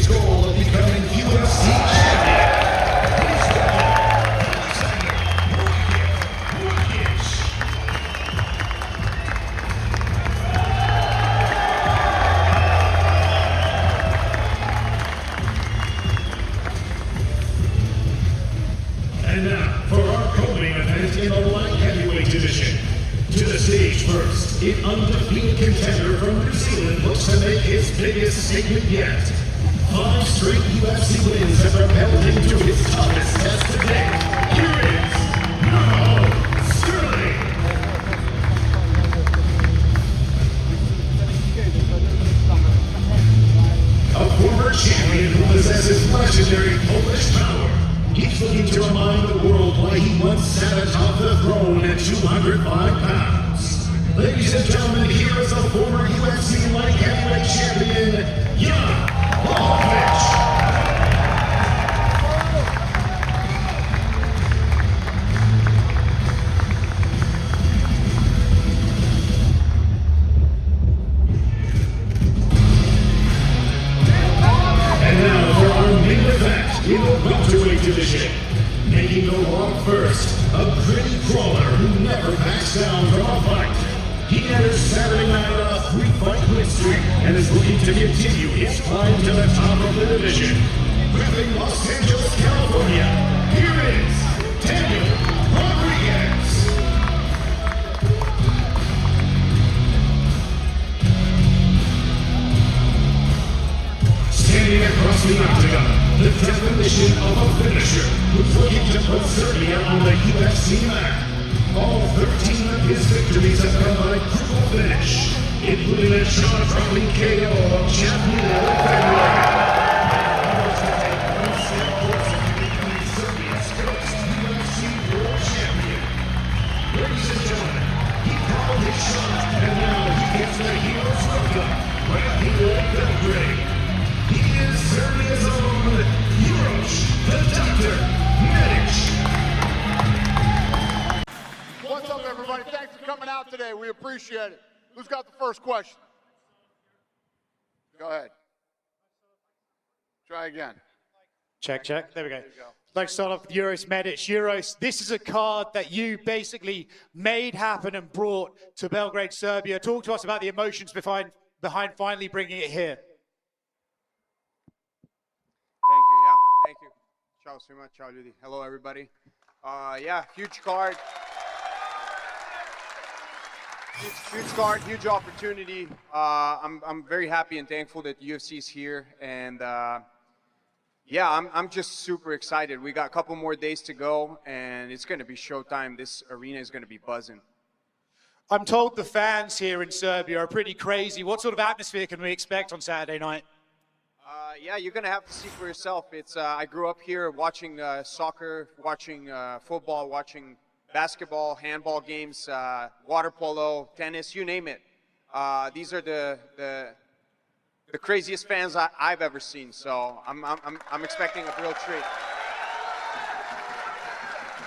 his goal of becoming UFC champion. And now, for our co-main event in the light heavyweight division. To the stage first, an undefeated contender from New Zealand looks to make his biggest statement yet. 5 straight UFC wins have propelled him to his toughest test today. Here is Sterling. A former champion who possesses legendary Polish power. He's looking to remind the world why he once sat atop the throne at 205 pounds. Ladies and gentlemen, here is a former UFC light heavyweight champion, Jan Blachowicz. And now for our main event in the welterweight division. Making the walk first, a gritty crawler who never backs down from a fight. He enters Saturday night on a 3-fight win streak and is looking to continue his climb to the top of the division. Repping Los Angeles, California, here is Daniel Rodriguez. Standing across the octagon, the definition of a finisher who's looking to put Serbia on the UFC map. All 13 of his victories have come by triple finish, including a jaw-dropping KO of champion Alexander. Serbia's first UFC World Champion. Ladies and gentlemen, he called his shot, and now he gets the hero's welcome right here in Belgrade. He is Serbia's own Uroš, the Doctor Medic. What's up, everybody? Thanks for coming out today. We appreciate it. Who's got the first question? Go ahead. Try again. Check, check. There we go. There you go. I'd like to start off with Uroš Medic. Uroš, this is a card that you basically made happen and brought to Belgrade, Serbia. Talk to us about the emotions behind finally bringing it here. Thank you, yeah, thank you. Ciao svima, ciao ljudi. Hello everybody. Yeah, huge card. Huge card, huge opportunity. I'm very happy and thankful that the UFC is here, and yeah, I'm just super excited. We got a couple more days to go, and it's going to be showtime. This arena is going to be buzzing. I'm told the fans here in Serbia are pretty crazy. What sort of atmosphere can we expect on Saturday night? Yeah, you're going to have to see for yourself. It's I grew up here watching soccer, watching football, watching basketball, handball games, water polo, tennis, you name it. These are the craziest fans I've ever seen. So I'm expecting a real treat.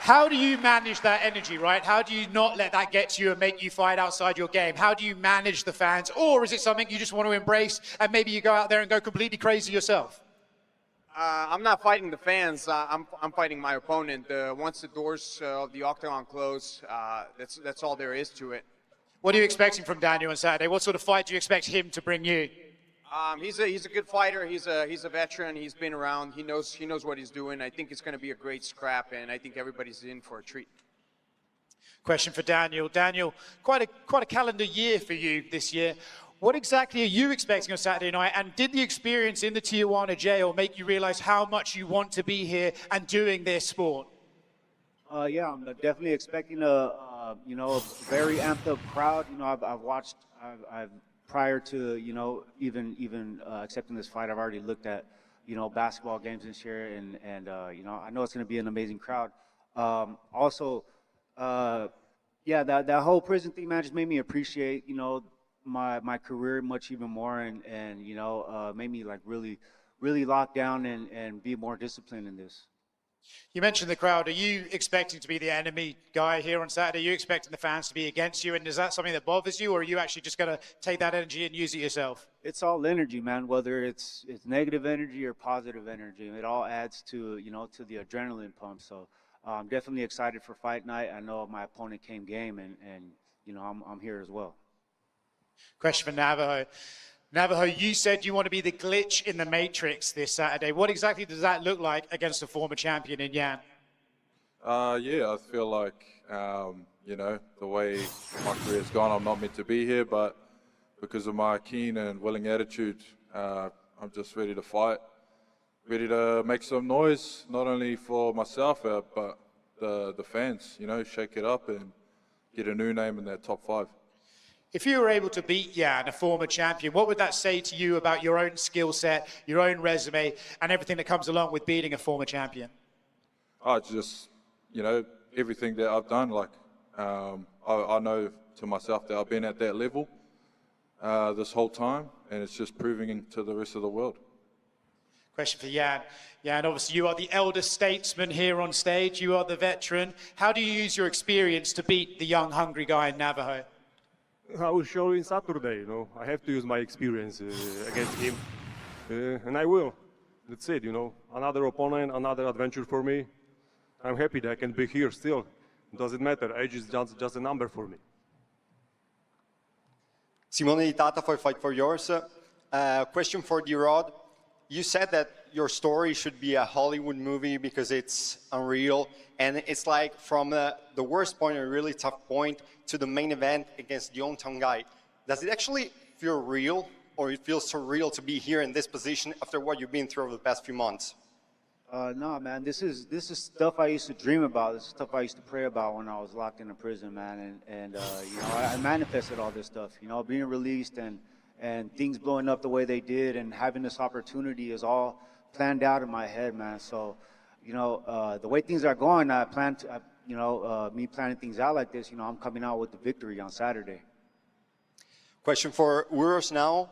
How do you manage that energy, right? How do you not let that get to you and make you fight outside your game? How do you manage the fans? Or is it something you just want to embrace and maybe you go out there and go completely crazy yourself? I'm not fighting the fans. I'm fighting my opponent. Once the doors of the octagon close, that's all there is to it. What are you expecting from Daniel on Saturday? What sort of fight do you expect him to bring you? He's a good fighter. He's a veteran. He's been around. He knows what he's doing. I think it's going to be a great scrap, and I think everybody's in for a treat. Question for Daniel. Daniel, quite a calendar year for you this year. What exactly are you expecting on Saturday night? And did the experience in the Tijuana jail make you realize how much you want to be here and doing this sport? Yeah, I'm definitely expecting a very amped up crowd. You know, I've watched. I've prior to even accepting this fight, I've already looked at basketball games this year, and I know it's going to be an amazing crowd. Also, yeah, that whole prison thing, man, just made me appreciate my career much even more, and made me like really lock down and be more disciplined in this. You mentioned the crowd. Are you expecting to be the enemy guy here on Saturday? Are you expecting the fans to be against you? And is that something that bothers you, or are you actually just going to take that energy and use it yourself? It's all energy, man. Whether it's negative energy or positive energy, it all adds to to the adrenaline pump. So I'm definitely excited for fight night. I know my opponent came game, and I'm here as well. Question for Navajo. Navajo, you said you want to be the glitch in the matrix this Saturday. What exactly does that look like against a former champion in Jan? Yeah, I feel like, the way my career's gone, I'm not meant to be here, but because of my keen and willing attitude, I'm just ready to fight, ready to make some noise, not only for myself, but the fans, shake it up and get a new name in that top 5. If you were able to beat Jan, a former champion, what would that say to you about your own skill set, your own resume, and everything that comes along with beating a former champion? Just, everything that I've done, I know to myself that I've been at that level this whole time, and it's just proving to the rest of the world. Question for Jan. Jan, obviously you are the elder statesman here on stage. You are the veteran. How do you use your experience to beat the young, hungry guy in Navajo? I will show you Saturday, I have to use my experience against him, and I will. That's it, another opponent, another adventure for me. I'm happy that I can be here still. Doesn't matter, age is just a number for me. Simone Di Tata for Fight for Yours. Question for D-Rod. You said that your story should be a Hollywood movie because it's unreal, and it's like from the worst point, a really tough point, to the main event against the hometown guy. Does it actually feel real, or it feels surreal to be here in this position after what you've been through over the past few months? No, man, this is stuff I used to dream about. This is stuff I used to pray about when I was locked in a prison, man. And I manifested all this stuff. Being released and things blowing up the way they did, and having this opportunity is all planned out in my head, man. So, the way things are going, I plan to, me planning things out like this, I'm coming out with the victory on Saturday. Question for Uros now.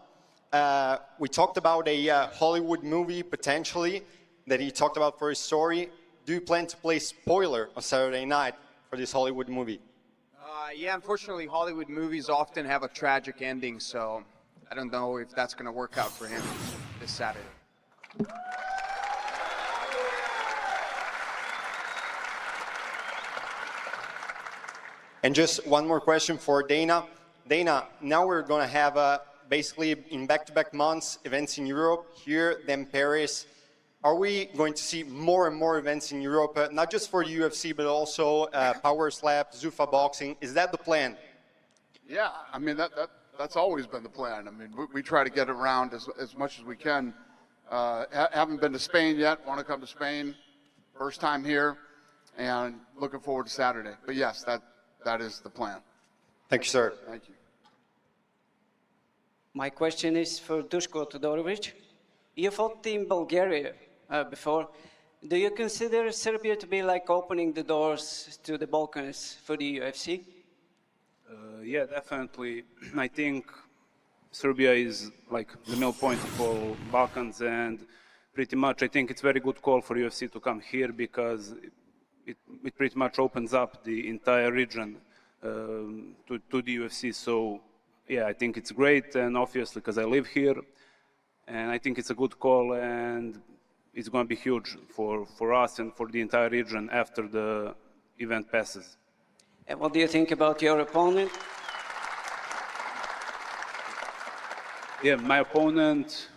We talked about a Hollywood movie potentially that he talked about for his story. Do you plan to play spoiler on Saturday night for this Hollywood movie? Yeah, unfortunately, Hollywood movies often have a tragic ending, so I don't know if that's going to work out for him this Saturday. And just one more question for Dana. Dana, now we're going to have basically in back-to-back months events in Europe, here, then Paris. Are we going to see more and more events in Europe, not just for UFC, but also Power Slap, Zuffa Boxing? Is that the plan? Yeah, I mean, that's always been the plan. I mean, we try to get around as much as we can. Haven't been to Spain yet, want to come to Spain. First time here, and looking forward to Saturday. But yes, that is the plan. Thank you, sir. Thank you. My question is for Duško Todorovic. You fought in Bulgaria before. Do you consider Serbia to be like opening the doors to the Balkans for the UFC? Yeah, definitely. I think Serbia is like the middle point for Balkans, and pretty much I think it's a very good call for UFC to come here because it pretty much opens up the entire region to the UFC. So yeah, I think it's great, and obviously because I live here, and I think it's a good call, and it's going to be huge for us and for the entire region after the event passes. And what do you think about your opponent? Yeah, my opponent,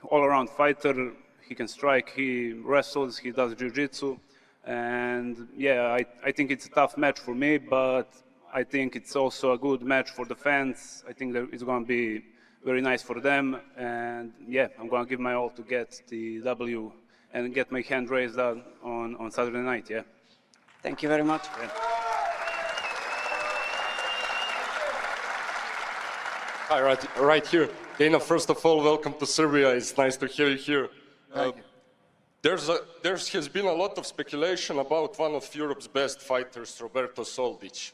all-around fighter. He can strike, he wrestles, he does jiu-jitsu. And yeah, I think it's a tough match for me, but I think it's also a good match for the fans. I think that it's going to be very nice for them. And yeah, I'm going to give my all to get the W and get my hand raised on Saturday night, yeah. Thank you very much. Yeah. Hi, right here. Dana, first of all, welcome to Serbia. It's nice to hear you here. Thank you. There has been a lot of speculation about one of Europe's best fighters, Roberto Soldic,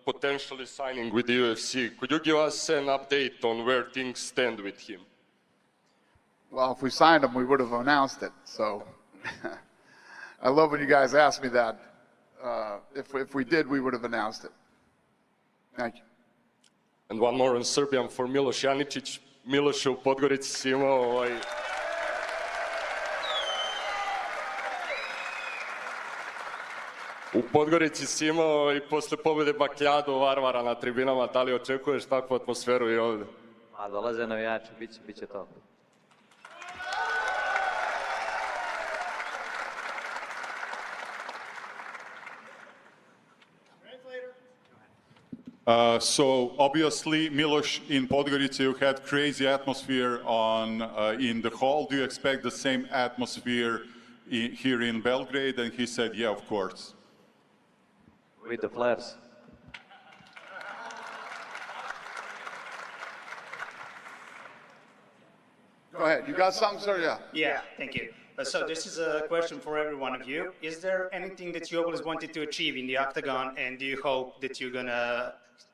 potentially signing with the UFC. Could you give us an update on where things stand with him? Well, if we signed him, we would have announced it. So I love when you guys ask me that. If we did, we would have announced it. Thank you. And one more in Serbian for Miloš Janičić. Miloše, u Podgorici si imao U Podgorici si imao i posle pobjede bakljadu Varvara na tribinama. Da li očekuješ takvu atmosferu i ovdje? A dolaze navijači, bit će to. So obviously, Miloš, in Podgorica, you had crazy atmosphere in the hall. Do you expect the same atmosphere here in Belgrade? And he said, yeah, of course. With the flares. Go ahead. You got something, sir? Yeah. Yeah, thank you. So this is a question for every one of you. Is there anything that you always wanted to achieve in the octagon, and do you hope that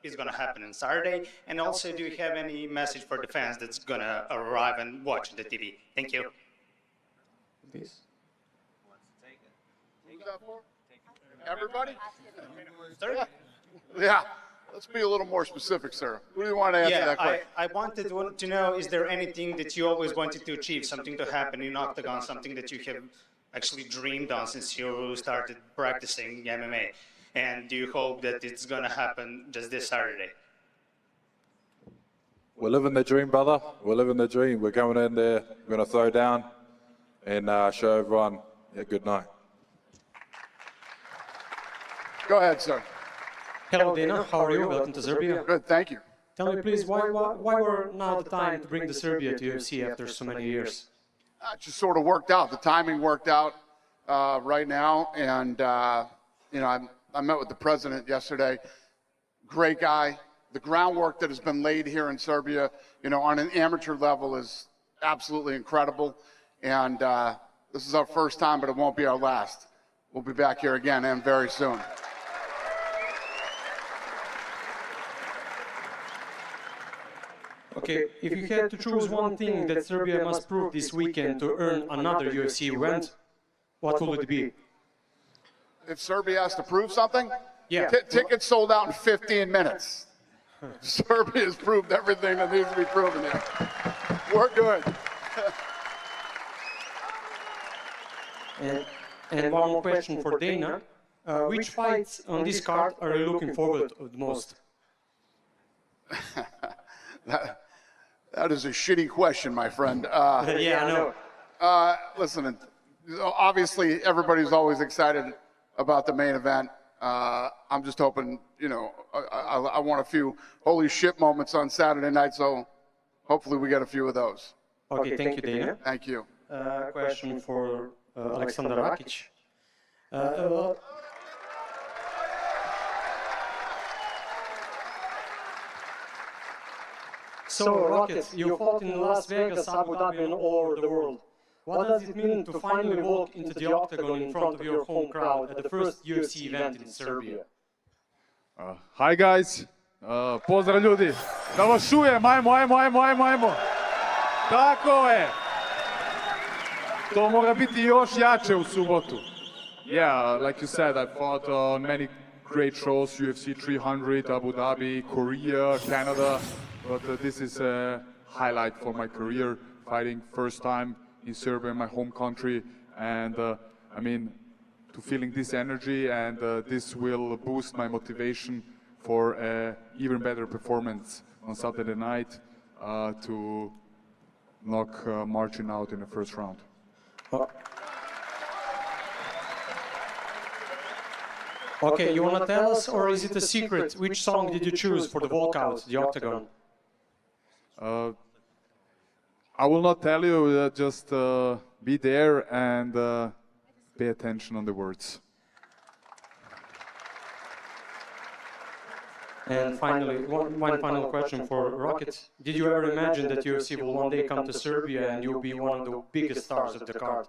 is gonna happen on Saturday? And also, do you have any message for the fans that's gonna arrive and watch the TV? Thank you. Who's that for? Everybody? Sorry? Yeah. Let's be a little more specific, sir. Who do you want to answer that question? I wanted to know, is there anything that you always wanted to achieve, something to happen in octagon, something that you have actually dreamed on since you started practicing MMA? And do you hope that it's going to happen just this Saturday? We're living the dream, brother. We're living the dream. We're going in there, we're going to throw down and show everyone a good night. Go ahead, sir. Hello, Dana. How are you? Welcome to Serbia. Good, thank you. Tell me, please, why were now the time to bring the Serbia to UFC after so many years? It just sort of worked out. The timing worked out right now, and you know, I met with the president yesterday. Great guy. The groundwork that has been laid here in Serbia, you know, on an amateur level is absolutely incredible. And this is our first time, but it won't be our last. We'll be back here again and very soon. Okay, if you had to choose one thing that Serbia must prove this weekend to earn another UFC event, what will it be? If Serbia has to prove something? Yeah. Tickets sold out in 15 minutes. Serbia has proved everything that needs to be proven here. We're good. And one more question for Dana. Which fights on this card are you looking forward to the most? That is a shitty question, my friend. Yeah, I know. Listen, obviously everybody's always excited about the main event. I'm just hoping, you know, I want a few holy shit moments on Saturday night, so hopefully we get a few of those. Okay, thank you, Dana. Thank you. Question for Aleksandar Rakic. So, Rocket, you fought in Las Vegas, Abu Dhabi, and all over the world. What does it mean to finally walk into the octagon in front of your home crowd at the first UFC event in Serbia? Hi guys, pozdrav ljudi, da vas čujem, ajmo. Tako je. To mora biti još jače u subotu. Yeah, like you said, I fought on many great shows, UFC 300, Abu Dhabi, Korea, Canada, but this is a highlight for my career, fighting first time in Serbia, my home country, and I mean, to feeling this energy, and this will boost my motivation for an even better performance on Saturday night to knock Marcin out in the first round. Okay, you want to tell us, or is it a secret? Which song did you choose for the walkout, the octagon? I will not tell you, just be there and pay attention on the words. And finally, one final question for Rocket. Did you ever imagine that UFC will one day come to Serbia and you'll be one of the biggest stars of the card?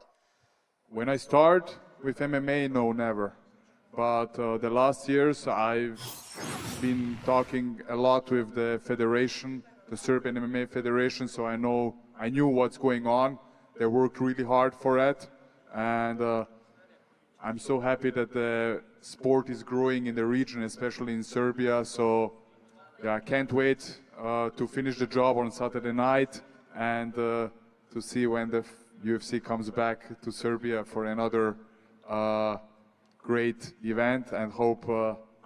When I start with MMA, no, never. But the last years, I've been talking a lot with the federation, the Serbian MMA Federation, so I knew what's going on. They worked really hard for it, and I'm so happy that the sport is growing in the region, especially in Serbia. So yeah, I can't wait to finish the job on Saturday night and to see when the UFC comes back to Serbia for another great event, and hope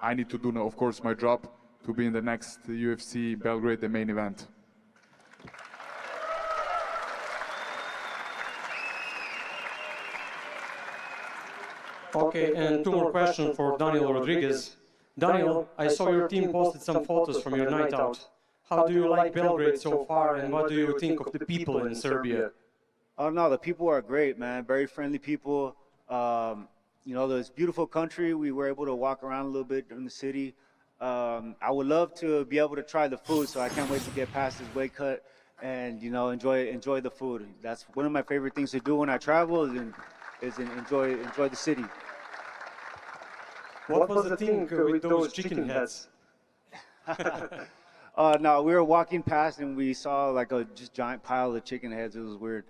I need to do, of course, my job to be in the next UFC Belgrade, the main event. Okay, and two more questions for Daniel Rodriguez. Daniel, I saw your team posted some photos from your night out. How do you like Belgrade so far, and what do you think of the people in Serbia? Oh no, the people are great, man. Very friendly people. You know, this beautiful country. We were able to walk around a little bit in the city. I would love to be able to try the food, so I can't wait to get past this weight cut and, you know, enjoy the food. That's one of my favorite things to do when I travel is enjoy the city. What was the thing with those chicken heads? No, we were walking past and we saw like a just giant pile of chicken heads. It was weird.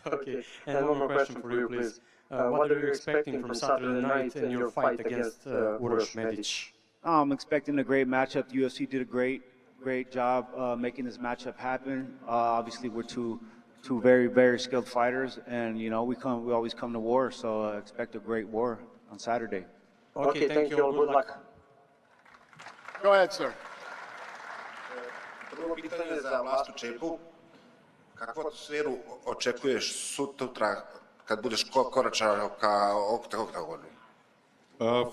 Okay, and one more question for you, please. What are you expecting from Saturday night in your fight against Uroš Medić? I'm expecting a great matchup. The UFC did a great job making this matchup happen. Obviously, we're two very skilled fighters, and you know we always come to war. So expect a great war on Saturday. Okay, thank you all. Good luck. Go ahead, sir. Prvo pitanje za Vlastu Čepu. Kakvu atmosferu očekuješ sutra kad budeš koračao ka oktagonu?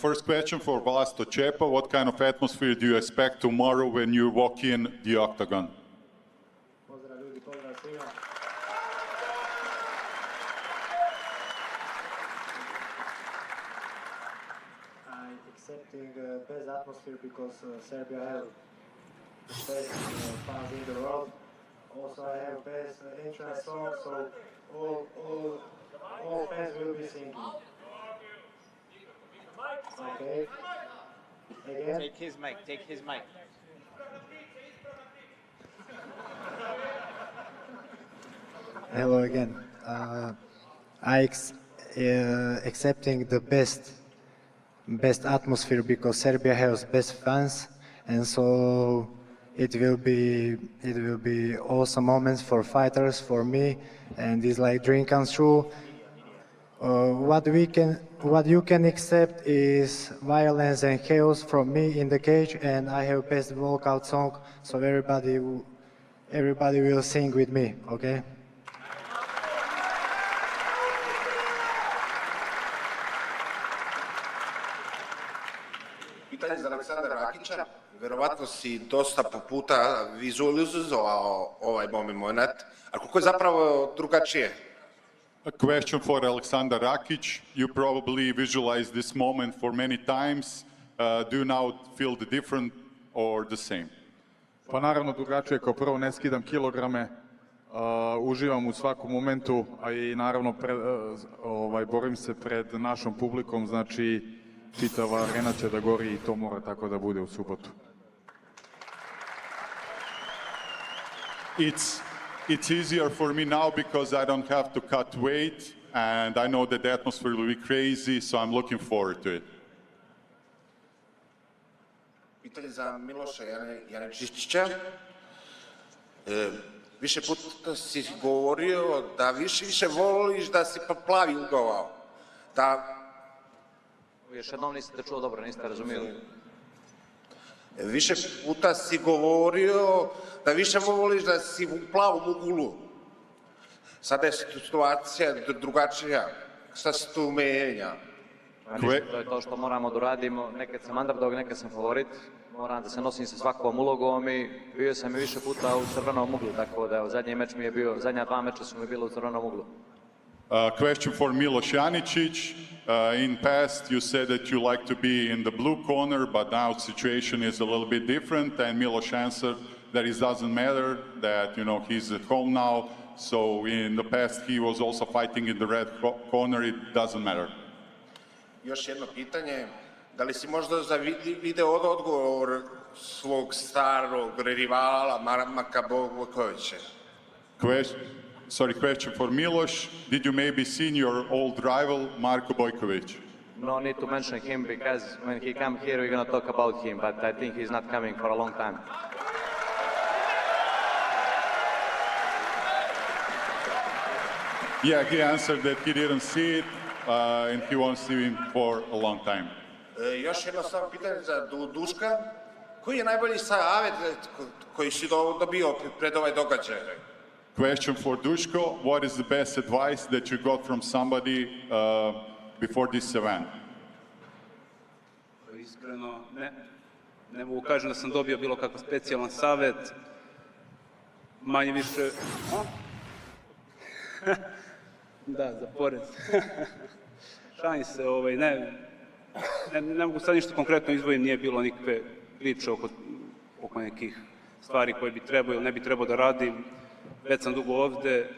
First question for Vlasto Čepa. What kind of atmosphere do you expect tomorrow when you walk in the octagon? Pozdrav ljudi, pozdrav svima. I'm accepting best atmosphere because Serbia has the best fans in the world. Also, I have best entrance song, so all fans will be singing. Okay. Again. Take his mic. Hello again. Accepting the best atmosphere because Serbia has best fans, and so it will be awesome moments for fighters, for me, and it's like dream comes true. What you can accept is violence and chaos from me in the cage, and I have best walkout song, so everybody will sing with me, okay? Pitanje za Aleksandra Rakića. Verovatno si dosta puta vizualizovao ovaj moment, a kako je zapravo drugačije? A question for Aleksandar Rakić. You probably visualized this moment for many times. Do you now feel the different or the same? Pa naravno drugačije, kao prvo ne skidam kilograme, uživam u svakom momentu, a i naravno borim se pred našom publikom, znači čitava arena će da gori i to mora tako da bude u subotu. It's easier for me now because I don't have to cut weight and I know that the atmosphere will be crazy, so I'm looking forward to it. Pitanje za Miloša Janečića. Više puta si govorio da više voliš da si plavi ugovao. Još jednom niste čuo dobro, niste razumijeli. Više puta si govorio da više voliš da si u plavom uglu. Sada je situacija drugačija. Šta se tu menja? To je to što moramo da uradimo. Nekad sam underdog, nekad sam favorit. Moram da se nosim sa svakom ulogom i bio sam i više puta u crvenom uglu, tako da zadnji meč mi je bio, zadnja dva meča su mi bila u crvenom uglu. Question for Miloš Janicic. In past, you said that you like to be in the blue corner, but now the situation is a little bit different. And Miloš answered that it doesn't matter, that he's at home now. So in the past, he was also fighting in the red corner. It doesn't matter. Još jedno pitanje. Da li si možda video odgovor svog starog rivala Marka Bojkovića? Question for Miloš. Did you maybe seen your old rival Marko Bojković? no need to mention him because when he come here, we're gonna talk about him. But I think he's not coming for a long time. Yeah, he answered that he didn't see it and he won't see him for a long time. Još jedno samo pitanje za Duška. Koji je najbolji savjet koji si dobio pred ovaj događaj? Question for Duško, what is the best advice that you got from somebody before this event? Iskreno, ne mogu kažem da sam dobio bilo kakav specijalan savjet. Manje više... Da, za porez. Šalim se, ne mogu sad ništa konkretno izdvojim, nije bilo nikakve priče oko nekih stvari koje bi trebao ili ne bi trebao da radim. Već sam dugo ovde,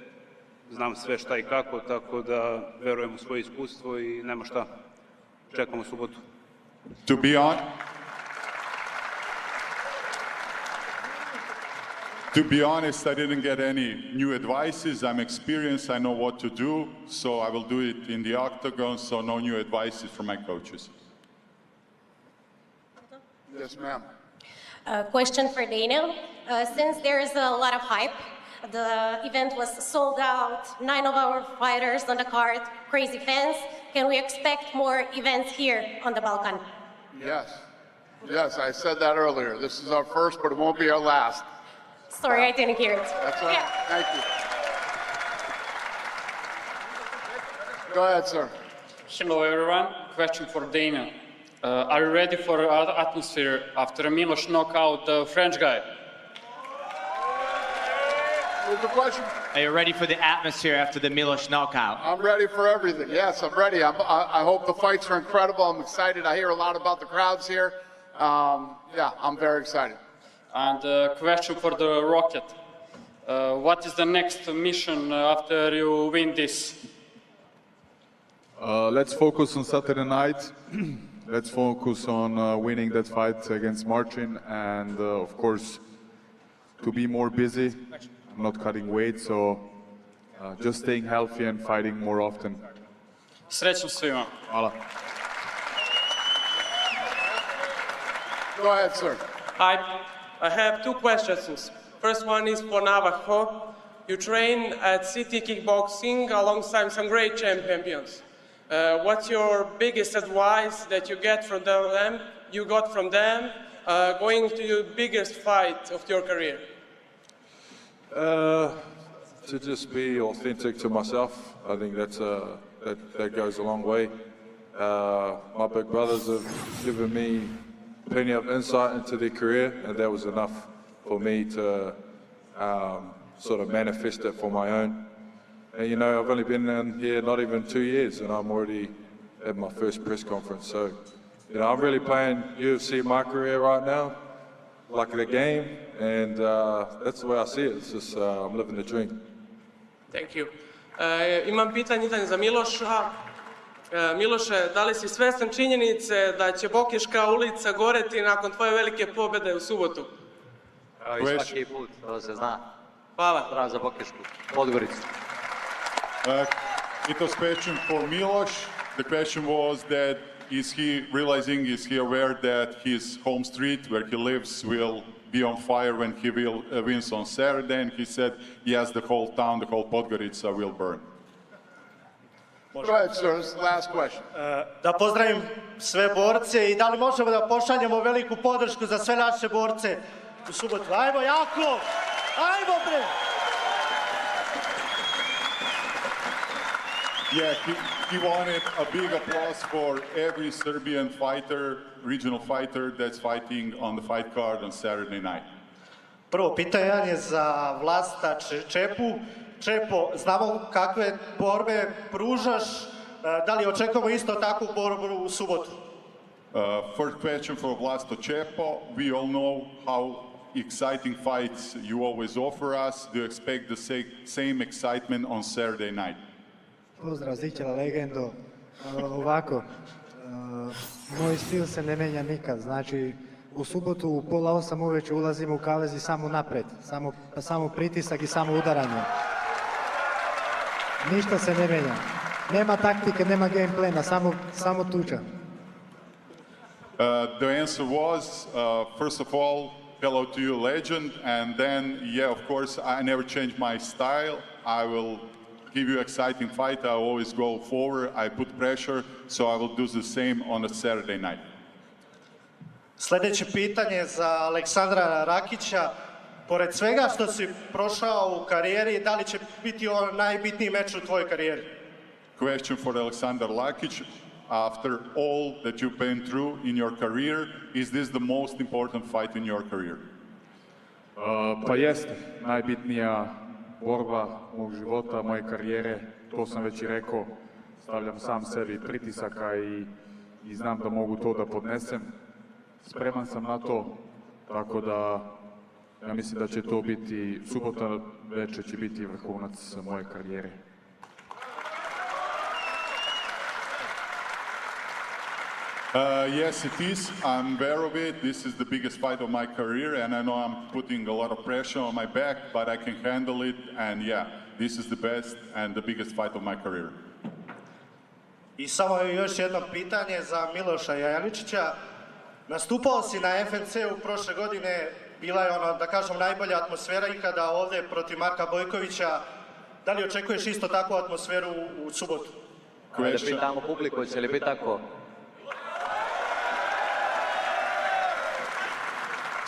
znam sve šta i kako, tako da verujem u svoje iskustvo i nema šta. Čekamo subotu. To be honest, I didn't get any new advices. I'm experienced, I know what to do, so I will do it in the octagon, so no new advices from my coaches. Yes, ma'am. Question for Daniel. Since there is a lot of hype, the event was sold out, 9 of our fighters on the card, crazy fans. Can we expect more events here on the Balkan? Yes. Yes, I said that earlier. This is our first, but it won't be our last. Sorry, I didn't hear it. That's all right. Thank you. Go ahead, sir. Hello, everyone. Question for Daniel. Are you ready for atmosphere after Miloš knockout the French guy? What's the question? Are you ready for the atmosphere after the Miloš knockout? I'm ready for everything. Yes, I'm ready. I hope the fights are incredible. I'm excited. I hear a lot about the crowds here. Yeah, I'm very excited. And question for the Rocket. What is the next mission after you win this? Let's focus on Saturday night. Let's focus on winning that fight against Martin and, of course, to be more busy. I'm not cutting weight, so just staying healthy and fighting more often. Srećno svima. Hvala. Go ahead, sir. Hi, I have two questions. First one is for Navajo. You train at City Kickboxing alongside some great champions. What's your biggest advice that you get from them? You got from them going to your biggest fight of your career? To just be authentic to myself. I think that goes a long way. My big brothers have given me plenty of insight into their career, and that was enough for me to sort of manifest it for my own. And you know, I've only been in here not even 2 years, and I'm already at my first press conference. So, you know, I'm really playing UFC my career right now, like the game, and that's the way I see it. It's just I'm living the dream. Thank you. Imam pitanje za Miloša. Miloše, da li si svestan činjenice da će Bokeška ulica goreti nakon tvoje velike pobjede u subotu? I svaki put, to se zna. Hvala. Zdrav za Bokešku, Podgoricu. It was a question for Miloš. The question was that is he aware that his home street where he lives will be on fire when he wins on Saturday? And he said, yes, the whole town, the whole Podgorica will burn. Go ahead, sir. This is the last question. Da pozdravim sve borce i da li možemo da pošaljemo veliku podršku za sve naše borce u subotu. Ajmo, jako! Ajmo, bre! Yeah, he wanted a big applause for every Serbian fighter, regional fighter that's fighting on the fight card on Saturday night. Prvo pitanje je za Vlasta Čepu. Čepo, znamo kakve borbe pružaš, da li očekujemo isto takvu borbu u subotu? First question for Vlasto Čepo. We all know how exciting fights you always offer us. Do you expect the same excitement on Saturday night? Pozdrav, Zićela legendo. Ovako, moj stil se ne menja nikad, znači u subotu u 7:30 uveče ulazimo u kavez i samo napred, samo pritisak i samo udaranje. Ništa se ne menja. Nema taktike, nema game plana, samo tuča. The answer was, first of all, hello to you, legend, and then, yeah, of course, I never change my style. I will give you exciting fight. I always go forward. I put pressure, so I will do the same on a Saturday night. Sljedeće pitanje za Aleksandra Rakića. Pored svega što si prošao u karijeri, da li će biti ovo najbitniji meč u tvojoj karijeri? Question for Aleksandar Lakić. After all that you've been through in your career, is this the most important fight in your career? Pa jeste, najbitnija borba mog života, moje karijere, to sam već i rekao, stavljam sam sebi pritisaka i znam da mogu to da podnesem. Spreman sam na to, tako da ja mislim da će to biti, subota večer će biti vrhunac moje karijere. Yes, it is. I'm aware of it. This is the biggest fight of my career, and I know I'm putting a lot of pressure on my back, but I can handle it, and yeah, this is the best and the biggest fight of my career. I samo još jedno pitanje za Miloša Jajaničića. Nastupao si na FNC-u prošle godine, bila je da kažem, najbolja atmosfera ikada ovdje protiv Marka Bojkovića. Da li očekuješ isto takvu atmosferu u subotu? Da pitamo publiku, će li biti tako?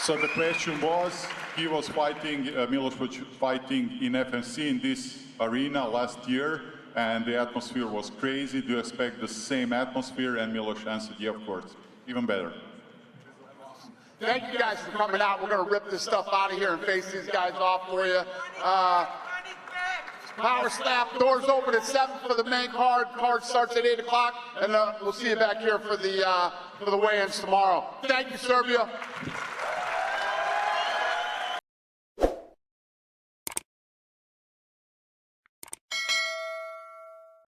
So the question was, he was fighting, Miloš was fighting in FNC in this arena last year, and the atmosphere was crazy. Do you expect the same atmosphere? And Miloš answered, yeah, of course, even better. Thank you guys for coming out. We're going to rip this stuff out of here and face these guys off for you. Power Snap, doors open at 7 for the main card. Card starts at 8 o'clock, and we'll see you back here for the weigh-ins tomorrow. Thank you, Serbia.